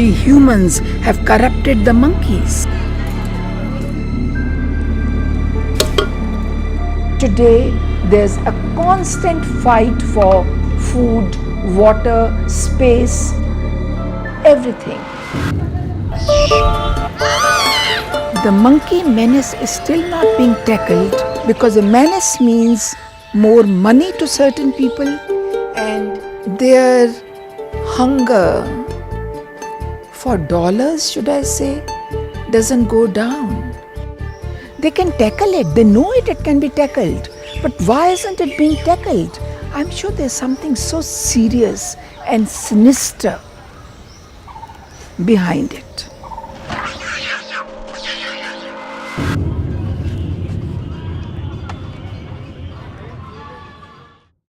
we humans have corrupted the monkeys. Today, there's a constant fight for food, water, space, everything. The monkey menace is still not being tackled because a menace means more money to certain people and their hunger for dollars, should I say, doesn't go down. They can tackle it, they know it can be tackled, but why isn't it being tackled? I'm sure there's something so serious and sinister behind it.